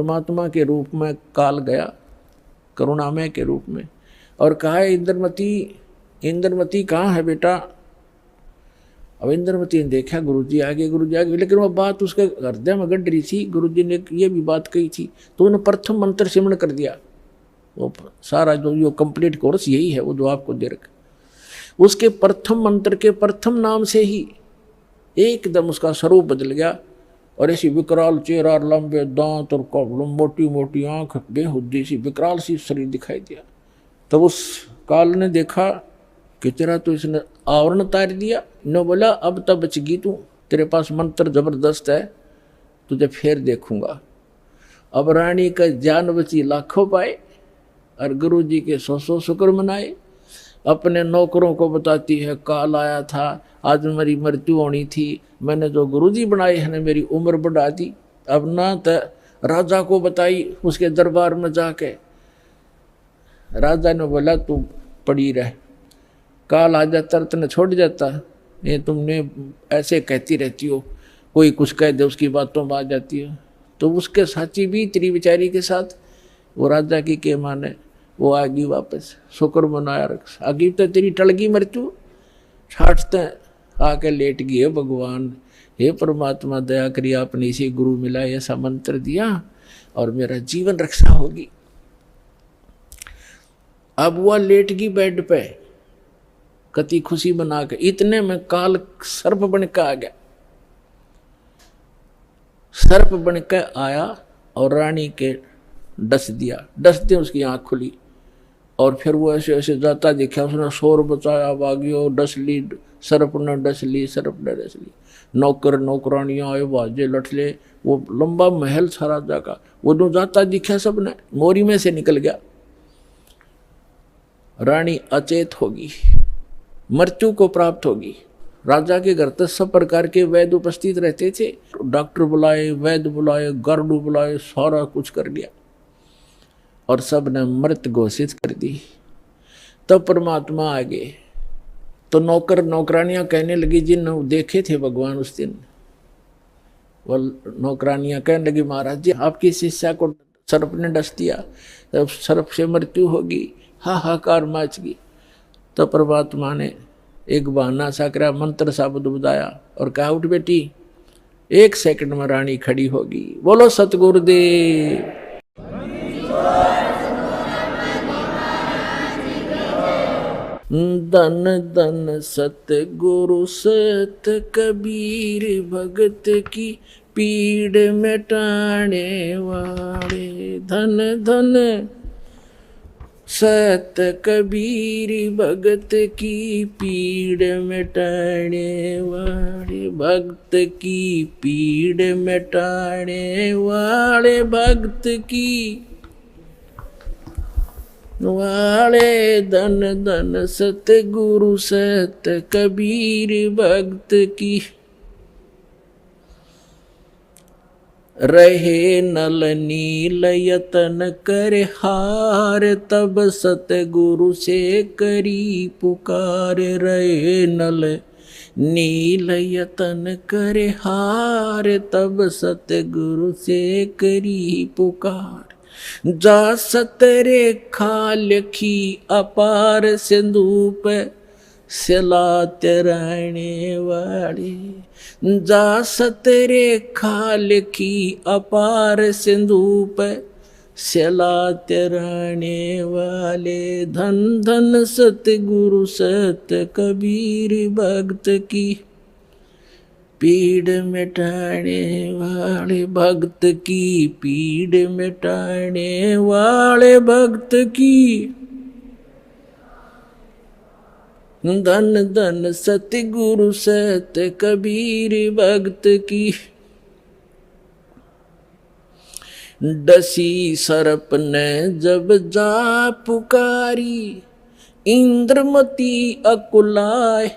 परमात्मा के रूप में काल गया, करुणामय के रूप में, और कहा है इंद्रमती कहाँ है बेटा। अब इंद्रमती ने देखा गुरुजी आगे, लेकिन वो बात उसके हृदय में गड़ रही थी। गुरुजी ने ये भी बात कही थी, तो उन्होंने प्रथम मंत्र सिमरण कर दिया। वो सारा जो कंप्लीट कोर्स यही है, वो जो आपको दे रखा, उसके प्रथम मंत्र के प्रथम नाम से ही एकदम उसका स्वरूप बदल गया, और ऐसी विकराल चेहरा, लंबे दांत और मोटी मोटी आंख, बेहुद्दी सी विकराल सी शरीर दिखाई दिया। तब उस काल ने देखा कि तेरा तो इसने आवरण उतार दिया। न बोला अब तब बचगी तू, तेरे पास मंत्र जबरदस्त है, तुझे फिर देखूंगा। अब रानी का जान बची लाखों पाए, और गुरु जी के 100 शुक्र मनाए। अपने नौकरों को बताती है काल आया था, आज मेरी मृत्यु होनी थी, मैंने जो गुरुजी बनाए हैं मेरी उम्र बढ़ा दी। अब ना तो राजा को बताई, उसके दरबार में जाके राजा ने बोला तू पड़ी रह, काल आ जाता तेने छोड़ जाता, ये तुमने ऐसे कहती रहती हो, कोई कुछ कह दे उसकी बातों में आ जाती हो। तो उसके साची भी तेरी बेचारी के साथ, वो राजा की के माने वो आगी वापस, शुक्र मनाया रख, आगी तो तेरी टलगी मृत्यु, छाटते आके लेट गई है भगवान, हे परमात्मा दया करिए, आपने इसी गुरु मिला ऐसा मंत्र दिया और मेरा जीवन रक्षा होगी। अब वह लेट गई बेड पे कति खुशी बना के, इतने में काल सर्प बन के आ गया। सर्प बन के आया और रानी के डस दिया, डसते उसकी आंख खुली, और फिर वो ऐसे ऐसे जाता देखा, उसने शोर बचाया, भागियो, डस ली सर्प ने, डस ली सर्प ने, डस ली। नौकर नौकरानियां आए, बाजे लठले, वो लंबा महल था राजा का, वो जो जाता दिखा सबने, मोरी में से निकल गया। रानी अचेत होगी, मृत्यु को प्राप्त होगी। राजा के घर तक सब प्रकार के वैद्य उपस्थित रहते थे, डॉक्टर बुलाए, वैद्य बुलाए, गार्डू बुलाए, सारा कुछ कर दिया और सब ने मृत घोषित कर दी। तब परमात्मा आ गए, तो नौकर नौकरानियां कहने लगी, जिन देखे थे भगवान उस दिन, वो नौकरानियां कहने लगी महाराज जी आपकी शिष्या को सर्प ने डस दिया, तब सर्प से मृत्यु होगी, हाहाकार मच गई। तो परमात्मा ने एक बहाना सा करा, मंत्र सा बुदाया और कहा उठ बेटी, 1 सेकंड में रानी खड़ी होगी। बोलो सतगुरुदेव। धन धन सतगुरु सत कबीर, भगत की पीड़ मिटाने वाले। धन धन सत कबीर, भगत की पीड़ मिटाने वाले, भक्त की पीड़ मिटाने वाले, भक्त की वाले। धन धन सतगुरु सत कबीर, भक्त की रहे नल नील यतन कर हार, तब सतगुरु से करी पुकार। रहे नल नील यतन कर हार, तब सतगुरु से करी पुकार। जा सतरे खालखी अपार, सिंधु पे सिलात रहने वाले। जा सतरे खालखी अपार, सिंधु पे सिलात रहने वाले। धन धन सतगुरु सत कबीर, भक्त की पीड़ मिटाने वाले, भक्त की पीड़ मिटाने वाले, भक्त की। धन धन सतगुरु सत कबीर, भक्त की। डसी सर्प ने जब जा पुकारी, इंद्रमती अकुलाए।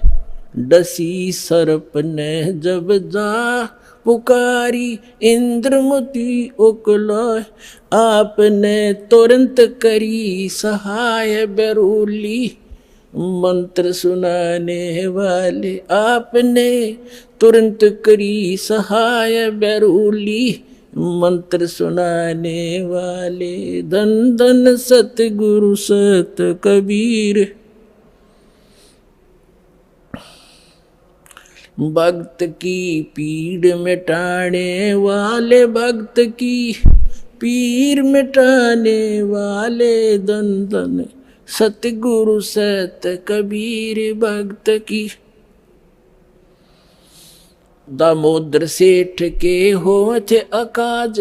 डसी सर्प ने जब जा पुकारी, इंद्रमती अकुलाए। आपने तुरंत करी सहाय बेरूली, मंत्र सुनाने वाले। आपने तुरंत करी सहाय बेरूली, मंत्र सुनाने वाले, धन धन सतगुरु सत कबीर। भक्त की पीड़ मिटाने वाले, भक्त की पीर मिटाने वाले, धन धन सतगुरु सत कबीर। भक्त की दामोदर सेठ के होठ अकाज,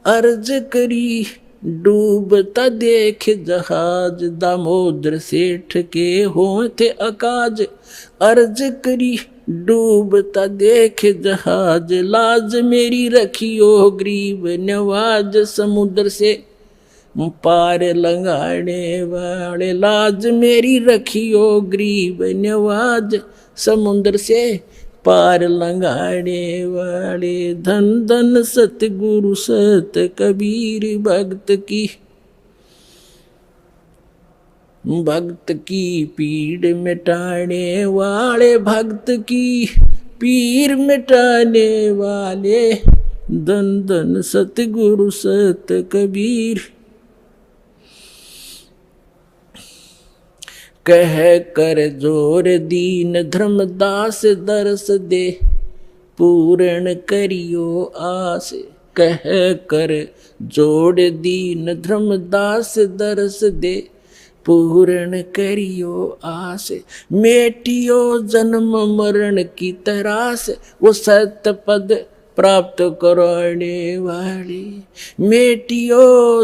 अर्ज करी डूबता देख जहाज। दामोदर सेठ के होठ अकाज, अर्ज करी डूबता देख जहाज। लाज मेरी रखियो गरीब नवाज, समुद्र से पार लंघाने वाले। लाज मेरी रखियो गरीब नवाज, समुद्र से पार लंघाने वाले। धन धन सतगुरु सत कबीर। भक्त की पीड़ मिटाने वाले, भक्त की पीर मिटाने वाले, धन धन सतगुरु सत कबीर। कह कर जोर दीन धर्मदास, दरस दे पूर्ण करियो आस। कह कर जोड़ दीन धर्मदास, दरस दे पूर्ण करियो आस। मेटियो जन्म मरण की तरास, वो सत्य पद प्राप्त कराने वाली। मेटियो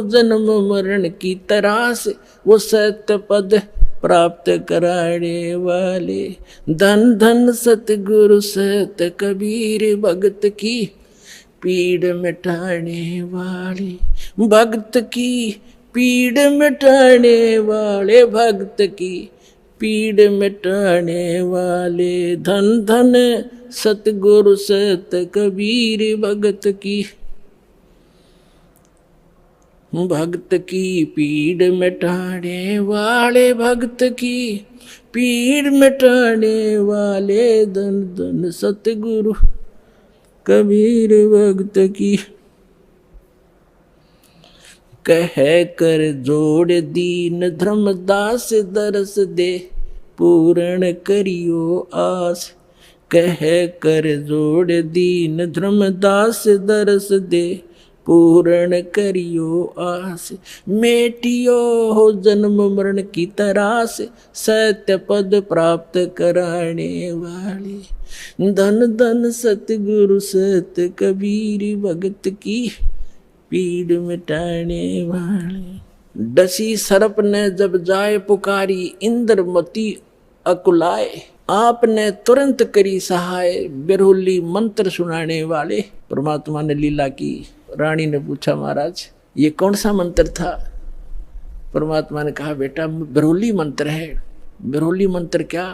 जन्म मरण की तरास, वो सत्य पद प्राप्त कराने वाले। धन धन सतगुरु सत कबीर। भक्त की पीड़ मिटाने वाले, भक्त की पीड़ मिटाने वाले, भक्त की पीड़ मिटाने वाले। धन धन सतगुरु सत कबीर। भक्त की पीड़ मिटाने वाले, भक्त की पीड़ मिटाने वाले, धन धन सतगुरु कबीर। भक्त की कह कर जोड़ दीन धर्मदास, दरस दे पूर्ण करियो आस। कह कर जोड़ दीन धर्मदास, दरस दे पूर्ण करियो आस। मेटियो हो जन्म मरण की तरास, सत्य पद प्राप्त कराने वाले। धन धन सतगुरु सत कबीर। भक्त की पीड़ मिटाने वाले। डसी सर्प ने जब जाए पुकारी, इंद्रमती अकुलाए। आपने तुरंत करी सहाय, बिरहुली मंत्र सुनाने वाले। परमात्मा ने लीला की। रानी ने पूछा, महाराज ये कौन सा मंत्र था? परमात्मा ने कहा, बेटा बिरहुली मंत्र है। बिरहुली मंत्र क्या?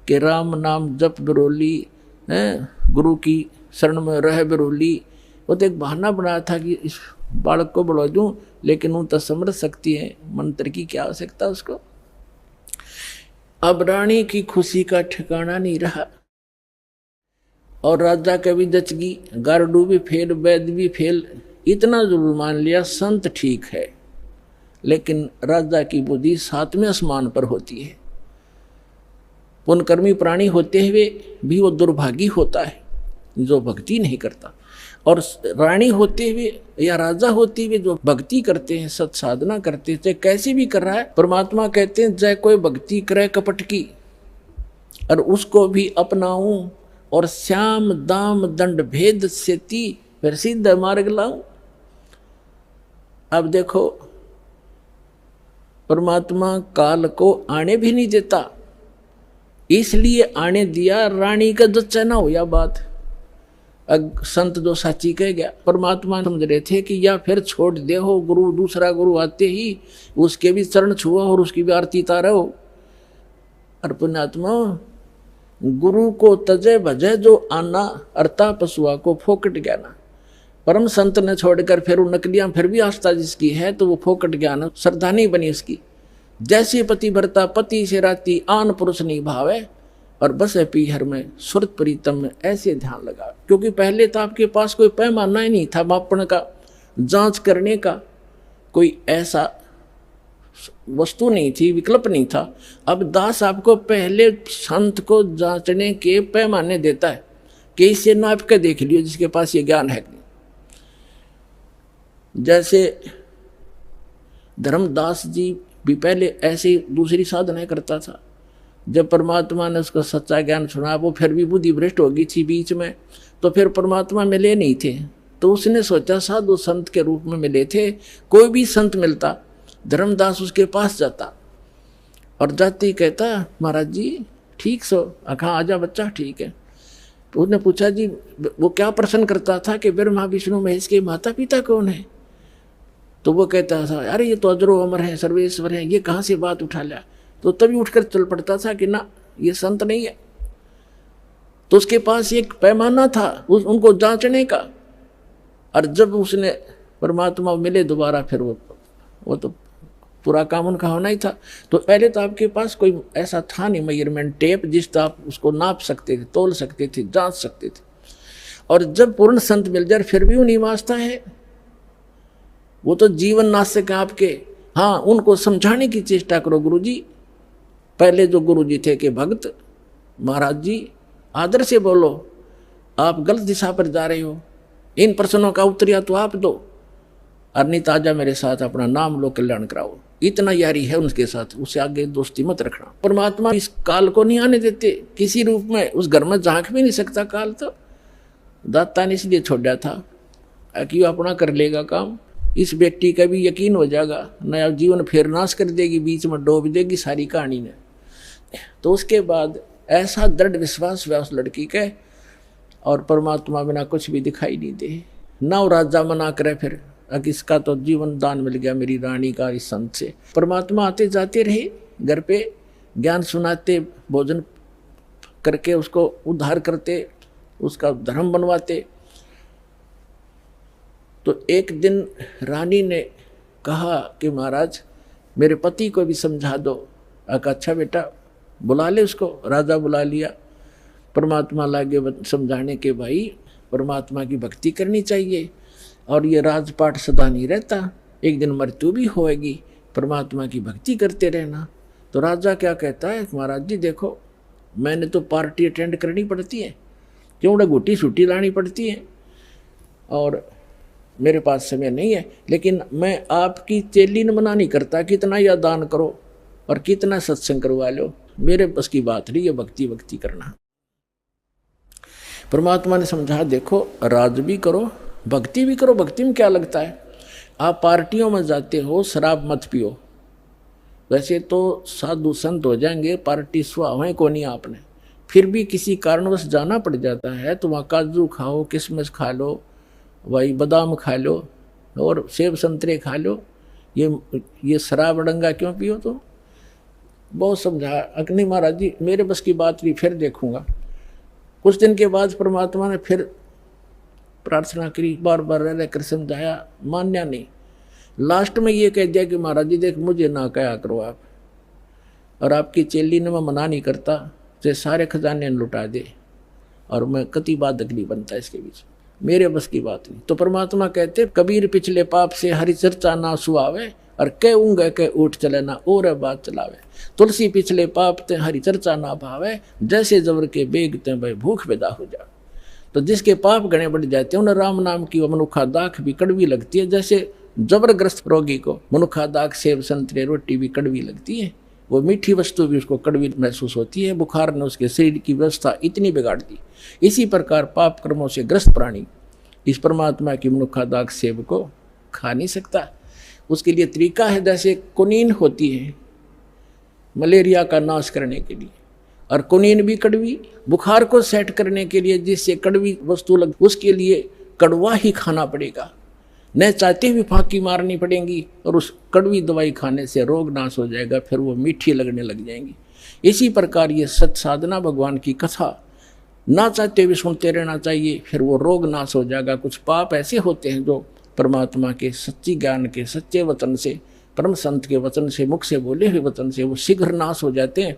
कि राम नाम जप बिरहुली, गुरु की शरण में रह बिरहुली। वो तो एक बहाना बनाया था कि इस बालक को बढ़ा दूं, लेकिन वो तो समझ सकती है मंत्र की क्या आवश्यकता उसको। अब रानी की खुशी का ठिकाना नहीं रहा और राजा का भी दचगी, गारडू भी फेल, वैद्य भी फेल। इतना जरूर मान लिया संत ठीक है, लेकिन राजा की बुद्धि 7वें आसमान पर होती है। पुण्यकर्मी प्राणी होते हुए भी वो दुर्भागी होता है जो भक्ति नहीं करता, और रानी होते हुए या राजा होते हुए जो भक्ति करते हैं, सत साधना करते हैं, चाहे कैसी भी कर रहा है। परमात्मा कहते हैं, चाहे कोई भक्ति करे कपट की और उसको भी अपनाऊं, और श्याम दाम दंड भेद से ती फिर सीधा मार्ग लाऊं। अब देखो, परमात्मा काल को आने भी नहीं देता, इसलिए आने दिया रानी का जच्चा ना हो। या बात संत जो साची कह गया, परमात्मा समझ रहे थे कि या फिर छोड़ दे हो गुरु, दूसरा गुरु आते ही उसके भी चरण छुआ और उसकी भी आरती तारो। और पुण्यात्मा, गुरु को तजे भजे जो आना, अर्ता पशुआ को फोकट ज्ञाना। परम संत ने छोड़कर फिर वो नकलियां फिर भी आस्था जिसकी है तो वो फोकट ज्ञान श्रद्धा नहीं बनी उसकी। जैसे पति भरता पति से राती, आन पुरुष नहीं भावे। और बस है पीहर में सुरत प्रीतम में ऐसे ध्यान लगा। क्योंकि पहले तो आपके पास कोई पैमाना ही नहीं था मापन का, जांच करने का कोई ऐसा वस्तु नहीं थी, विकल्प नहीं था। अब दास आपको पहले संत को जांचने के पैमाने देता है कि इससे नाप के देख लियो जिसके पास ये ज्ञान है। जैसे धर्मदास जी भी पहले ऐसी दूसरी साधनाएं करता था। जब परमात्मा ने उसको सच्चा ज्ञान सुना, वो फिर भी बुद्धि भ्रष्ट हो गई थी बीच में, तो फिर परमात्मा मिले नहीं थे। तो उसने सोचा साधु संत के रूप में मिले थे, कोई भी संत मिलता धर्मदास उसके पास जाता और जाते ही कहता महाराज जी ठीक सो, कहाँ आजा बच्चा, ठीक है। तो उसने पूछा जी वो क्या प्रश्न करता था कि ब्रह्मा विष्णु महेश के माता पिता कौन है? तो वो कहता था अरे ये तो अजरो अमर है, सर्वेश्वर है, ये कहाँ से बात उठा लिया? तो तभी उठकर चल पड़ता था कि ना ये संत नहीं है। तो उसके पास एक पैमाना था उनको जांचने का। और जब उसने परमात्मा मिले दोबारा, फिर वो तो पूरा काम उनका होना ही था। तो पहले तो आपके पास कोई ऐसा था नहीं मेजरमेंट टेप जिससे आप उसको नाप सकते थे, तोल सकते थे, जांच सकते थे। और जब पूर्ण संत मिल जाए फिर भी वो नहीं वास्ता है, वो तो जीवन नाशक है आपके। हाँ, उनको समझाने की चेष्टा करो गुरुजी। पहले जो गुरुजी थे कि भक्त महाराज जी आदर से बोलो, आप गलत दिशा पर जा रहे हो, इन प्रश्नों का उत्तर तो आप दो, और नहीं ताजा मेरे साथ अपना नाम लो, कल्याण कराओ। इतना यारी है उनके साथ, उससे आगे दोस्ती मत रखना। परमात्मा इस काल को नहीं आने देते किसी रूप में, उस घर में झांक भी नहीं सकता काल। तो दाता ने इसलिए छोड़ा था कि अपना कर लेगा काम। इस व्यक्ति का भी यकीन हो जाएगा, नया जीवन फिर नाश कर देगी, बीच में डूब देगी सारी कहानी ने। तो उसके बाद ऐसा दृढ़ विश्वास हुआ उस लड़की के, और परमात्मा बिना कुछ भी दिखाई नहीं दे। ना वो राजा मना करे फिर, इसका तो जीवन दान मिल गया मेरी रानी का इस संत से। परमात्मा आते जाते रहे घर पे, ज्ञान सुनाते, भोजन करके उसको उद्धार करते, उसका धर्म बनवाते। तो एक दिन रानी ने कहा कि महाराज मेरे पति को भी समझा दो। अच्छा बेटा बुला ले उसको। राजा बुला लिया। परमात्मा लागे समझाने के भाई परमात्मा की भक्ति करनी चाहिए, और ये राजपाट सदा नहीं रहता, एक दिन मृत्यु भी होएगी, परमात्मा की भक्ति करते रहना। तो राजा क्या कहता है, महाराज जी देखो मैंने तो पार्टी अटेंड करनी पड़ती है, क्यों गुटी सूटी लानी पड़ती है, और मेरे पास समय नहीं है। लेकिन मैं आपकी चेली न मना नहीं करता, कितना या दान करो और कितना सत्संग करवा लो, मेरे बस की बात नहीं है भक्ति भक्ति करना। परमात्मा ने समझा देखो राज भी करो भक्ति भी करो। भक्ति में क्या लगता है, आप पार्टियों में जाते हो, शराब मत पियो। वैसे तो साधु संत हो जाएंगे, पार्टी सुहावें को नहीं आपने, फिर भी किसी कारणवश जाना पड़ जाता है तो वहाँ काजू खाओ, किशमिश खा लो, वही बादाम खा लो और सेब संतरे खा लो। ये शराब डंगा क्यों पियो? तो बहुत समझा, अग्नि महाराज जी मेरे बस की बात नहीं, फिर देखूंगा। कुछ दिन के बाद परमात्मा ने फिर प्रार्थना करी, बार बार रह कर समझाया, मान्या नहीं। लास्ट में ये कह दिया कि महाराज जी देख मुझे ना कहा करो आप, और आपकी चेली ने मैं मना नहीं करता, चाहे सारे खजाने लुटा दे, और मैं कति बाधक नहीं बनता इसके बीच, मेरे बस की बात नहीं। तो परमात्मा कहते कबीर पिछले पाप से हरि चर्चा ना सुहावे, और कह ऊँगे कह उठ चले ना और बात चलावे। तुलसी पिछले पाप ते हरि चर्चा ना भावे, जैसे जबर के बेग ते भाई भूख पैदा हो जा। तो जिसके पाप गणे बढ़ जाते हैं उन्हें राम नाम की वो मनुखा दाख भी कड़वी लगती है। जैसे जबरग्रस्त रोगी को मनुखा दाख सेब संतरे रोटी भी कड़वी लगती है, वो मीठी वस्तु भी उसको कड़वी महसूस होती है। बुखार ने उसके शरीर की व्यवस्था इतनी बिगाड़ दी। इसी प्रकार पाप कर्मों से ग्रस्त प्राणी इस परमात्मा की मनुखा दाख सेब को खा नहीं सकता। उसके लिए तरीका है, जैसे कुनीन होती है मलेरिया का नाश करने के लिए, और कुनीन भी कड़वी, बुखार को सेट करने के लिए जिससे कड़वी वस्तु लग, उसके लिए कड़वा ही खाना पड़ेगा, न चाहते हुए फांकी मारनी पड़ेगी, और उस कड़वी दवाई खाने से रोग नाश हो जाएगा, फिर वो मीठी लगने लग जाएंगी। इसी प्रकार ये सत साधना भगवान की कथा ना चाहते हुए सुनते रहना चाहिए, फिर वो रोग नाश हो जाएगा। कुछ पाप ऐसे होते हैं जो परमात्मा के सच्ची ज्ञान के सच्चे वचन से, परम संत के वचन से, मुख से बोले हुए वचन से वो शीघ्र नाश हो जाते हैं,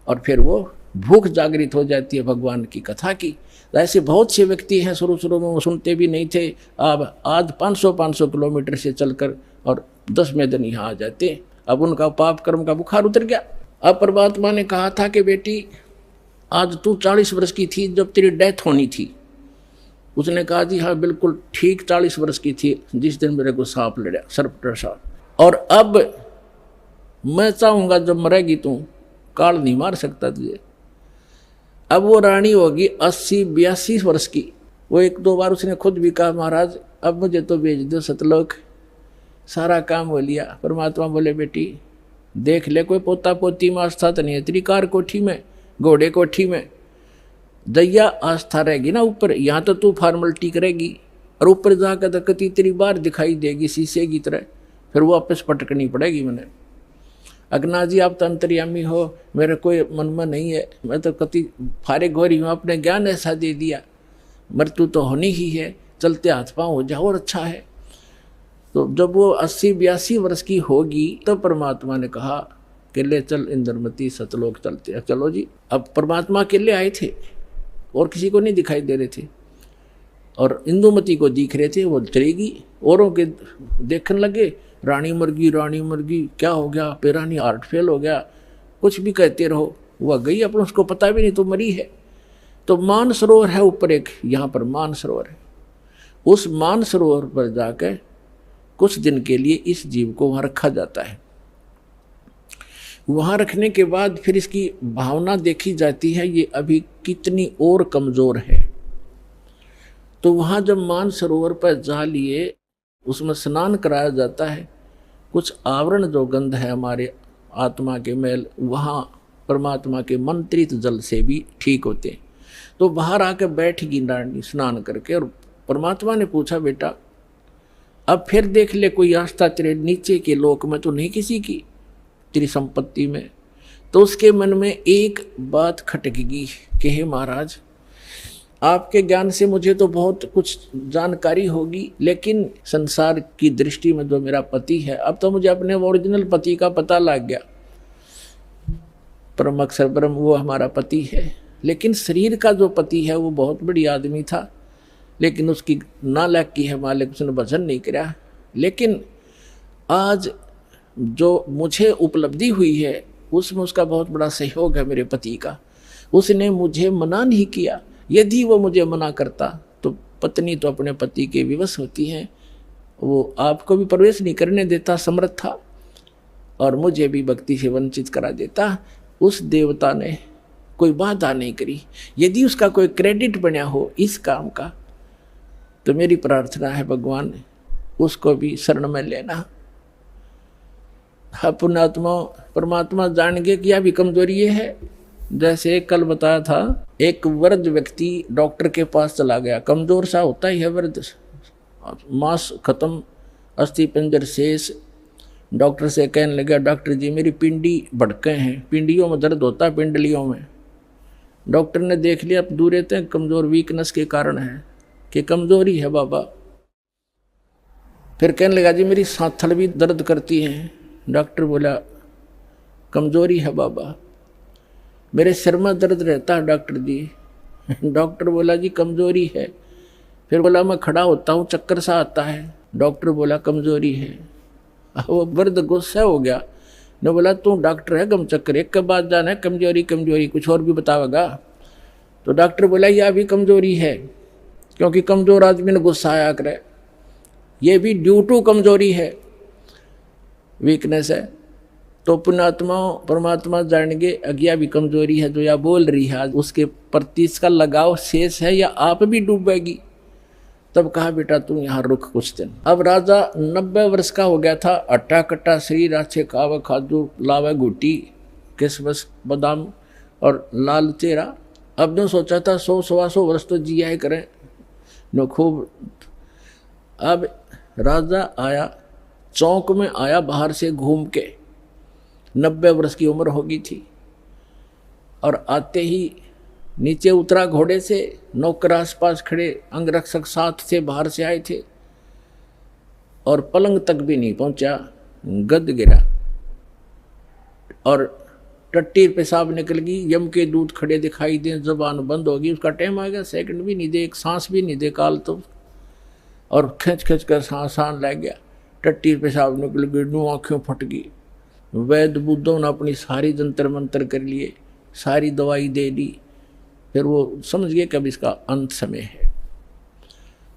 और फिर वो भूख जागृत हो जाती है भगवान की कथा की। ऐसे बहुत से व्यक्ति हैं, शुरू शुरू में वो सुनते भी नहीं थे, अब आज 500 किलोमीटर से चलकर और 10 में दिन यहाँ आ जाते। अब उनका पाप कर्म का बुखार उतर गया। अब परमात्मा ने कहा था कि बेटी आज तू 40 वर्ष की थी जब तेरी डेथ होनी थी। उसने कहा जी हाँ बिल्कुल ठीक 40 वर्ष की थी जिस दिन मेरे को सांप लड़ा, सर्प डसा। और अब मैं चाहूँगा जब मरेगी तू, काल नहीं मार सकता तुझे। अब वो रानी होगी 80-82 वर्ष की। वो 1-2 बार उसने खुद भी कहा महाराज अब मुझे तो भेज दो सतलोक, सारा काम हो लिया। परमात्मा बोले बेटी देख ले कोई पोता पोती में आस्था तो नहीं है तेरी, कार कोठी में, घोड़े कोठी में, दैया आस्था रहेगी ना ऊपर। यहाँ तो तू फॉर्मलिटी करेगी और ऊपर जाकर तो कति तेरी बार दिखाई देगी शीशे की तरह, फिर वापस पटकनी पड़ेगी। मैंने अगना जी आप तो अंतर्यामी हो, मेरे कोई मन में नहीं है, मैं तो कति फारिग हो रही हूँ, अपने ज्ञान ऐसा दे दिया, मृत्यु तो होनी ही है, चलते हाथ पाँव हो जाओ और अच्छा है। तो जब वो 80-82 वर्ष की होगी तब परमात्मा ने कहा कि ले चल इंद्रमती सतलोक चलते हैं। चलो जी। अब परमात्मा अकेले आए थे और किसी को नहीं दिखाई दे रहे थे, और इंदुमती को दिख रहे थे। वो चलेगी, औरों के देखने लगे रानी मर गई, क्या हो गया, पेरानी हार्ट फेल हो गया, कुछ भी कहते रहो, वह गई अपन उसको पता भी नहीं तो मरी है। तो मान सरोवर है ऊपर एक, यहाँ पर मान सरोवर है। उस मान सरोवर पर जाकर कुछ दिन के लिए इस जीव को वहाँ रखा जाता है। वहाँ रखने के बाद फिर इसकी भावना देखी जाती है ये अभी कितनी और कमज़ोर है। तो वहाँ जब मान सरोवर पर जा लिए उसमें स्नान कराया जाता है। कुछ आवरण जो गंध है हमारे आत्मा के मैल, वहाँ परमात्मा के मंत्रित जल से भी ठीक होते। तो बाहर आकर बैठ गई रानी स्नान करके, और परमात्मा ने पूछा बेटा अब फिर देख ले कोई आस्था तेरे नीचे के लोक में तो नहीं किसी की, तेरी संपत्ति में। तो उसके मन में एक बात खटकेगी कि हे महाराज आपके ज्ञान से मुझे तो बहुत कुछ जानकारी होगी, लेकिन संसार की दृष्टि में जो मेरा पति है, अब तो मुझे अपने ओरिजिनल पति का पता लग गया। परम अक्षर ब्रह्म वो हमारा पति है, लेकिन शरीर का जो पति है वो बहुत बड़ी आदमी था, लेकिन उसकी नालायकी है मालिक, उसने भजन नहीं किया। लेकिन आज जो मुझे उपलब्धि हुई है उसमें उसका बहुत बड़ा सहयोग है मेरे पति का। उसने मुझे मना नहीं किया। यदि वो मुझे मना करता तो पत्नी तो अपने पति के विवश होती हैं, वो आपको भी प्रवेश नहीं करने देता समर्थ था, और मुझे भी भक्ति से वंचित करा देता। उस देवता ने कोई बाधा नहीं करी। यदि उसका कोई क्रेडिट बना हो इस काम का तो मेरी प्रार्थना है भगवान उसको भी शरण में लेना। पुण्यात्मा परमात्मा जान गए कि यह भी कमजोरी ये है। जैसे कल बताया था, एक वृद्ध व्यक्ति डॉक्टर के पास चला गया, कमजोर सा होता ही है वृद्ध, मांस खत्म, अस्थि पंजर शेष। डॉक्टर से कहने लगा डॉक्टर जी मेरी पिंडी भड़के हैं, पिंडियों में दर्द होता है, पिंडलियों में। डॉक्टर ने देख लिया, अब दूर रहते हैं, कमजोर वीकनेस के कारण है कि कमजोरी है बाबा। फिर कहने लगा जी मेरी सांथल भी दर्द करती है। डॉक्टर बोला कमजोरी है बाबा। मेरे सिर में दर्द रहता है डॉक्टर जी। डॉक्टर बोला जी कमजोरी है। फिर बोला मैं खड़ा होता हूँ चक्कर सा आता है। डॉक्टर बोला कमजोरी है। वो वृद्ध गुस्सा हो गया, ने बोला तू डॉक्टर है गम चक्कर एक के बाद जाना है, कमजोरी कमजोरी कुछ और भी बतावेगा। तो डॉक्टर बोला यह भी कमजोरी है, क्योंकि कमजोर आदमी ने गुस्सा आया करे, ये भी ड्यू टू कमजोरी है, वीकनेस है। तो पुण्यात्मा परमात्मा जानेंगे अज्ञा भी कमजोरी है जो या बोल रही है, आज उसके प्रति इसका लगाव शेष है या आप भी डूबेगी। तब कहा बेटा तू यहाँ रुक कुछ दिन। अब राजा 90 वर्ष का हो गया था, अट्टा कट्टा शरीर, अच्छे खावे खादू, लावे गुटी, किसमस बादाम और लाल चेहरा। अब ने सोचा था 100-125 वर्ष तो जिया ही करें न खूब। अब राजा आया, चौक में आया बाहर से घूम के, 90 वर्ष की उम्र होगी थी, और आते ही नीचे उतरा घोड़े से, नौकर आसपास खड़े, अंगरक्षक साथ से बाहर से आए थे, और पलंग तक भी नहीं पहुंचा, गद गिरा और टट्टी पेशाब निकल गई, यम के दूत खड़े दिखाई दे, जबान बंद होगी, उसका टाइम आ गया, सेकंड भी नहीं दे, एक सांस भी नहीं दे काल तो, और खींच खींच कर सांस लग गया, टट्टी पेशाब निकल गई, नू आँखें फट गई। वैद्य बुद्धों ने अपनी सारी जंतर मंतर कर लिए, सारी दवाई दे दी, फिर वो समझ गए कि अब इसका अंत समय है।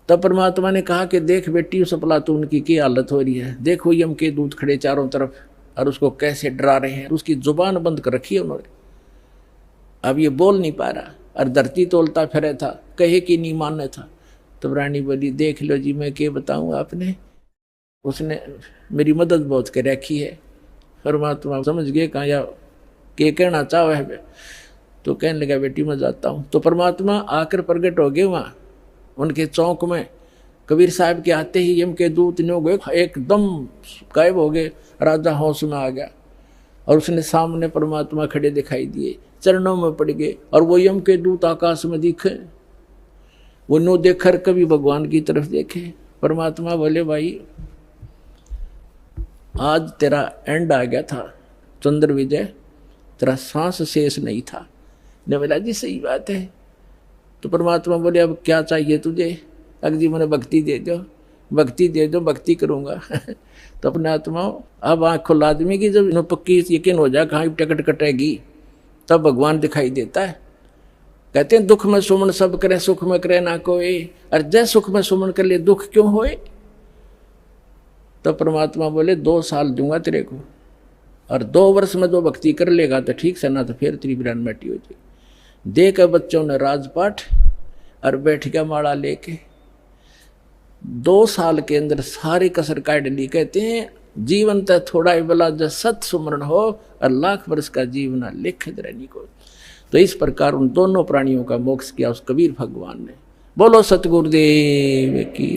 तब परमात्मा ने कहा कि देख बेटी उस अफलातून की क्या हालत हो रही है, देखो यम के दूत खड़े चारों तरफ और उसको कैसे डरा रहे हैं, उसकी जुबान बंद कर रखी है उन्होंने, अब ये बोल नहीं पा रहा, और धरती तोलता फिरे था, कहे कि नहीं मानने था। तो रानी बोली देख लो जी मैं क्या बताऊँ आपने, उसने मेरी मदद बहुत कर रखी है। परमात्मा समझ गए कहाँ या के कहना चाहो है, तो कहने लगा बेटी मैं जाता हूँ। तो परमात्मा आकर प्रकट हो गए वहाँ उनके चौक में। कबीर साहब के आते ही यम के दूत नो गए, एकदम गायब हो गए, राजा होश में आ गया, और उसने सामने परमात्मा खड़े दिखाई दिए, चरणों में पड़ गए, और वो यम के दूत आकाश में दिखे, वो नो देखकर कभी भगवान की तरफ देखे। परमात्मा बोले भाई आज तेरा एंड आ गया था चंद्र विजय, तेरा सांस शेष नहीं था। ने बोला जी सही बात है। तो परमात्मा बोले अब क्या चाहिए तुझे, अगर जी मैंने भक्ति दे दो, भक्ति दे दो, भक्ति करूँगा। तो अपने आत्मा अब आँख खुल आदमी की जब पक्की यकीन हो जाए कहाँ टिकट कटेगी, तब भगवान दिखाई देता है। कहते हैं दुख में सुमन सब करे, सुख में करे ना कोई, और जय सुख में सुमन कर ले दुख क्यों होए। तो परमात्मा बोले 2 साल दूंगा तेरे को, और 2 वर्ष में जो भक्ति कर लेगा तो ठीक से, ना तो फिर तेरी बिरान मिट्टी हो जाएगी। देकर बच्चों ने राजपाठ और बैठ गया माला लेके। 2 साल के अंदर सारी कसर काट ली। कहते हैं जीवन तो थोड़ा ही बला जब सत सुमरण हो, और लाख वर्ष का जीवन लिख रहनी को। तो इस प्रकार उन दोनों प्राणियों का मोक्ष किया उस कबीर भगवान ने। बोलो सतगुरुदेव की।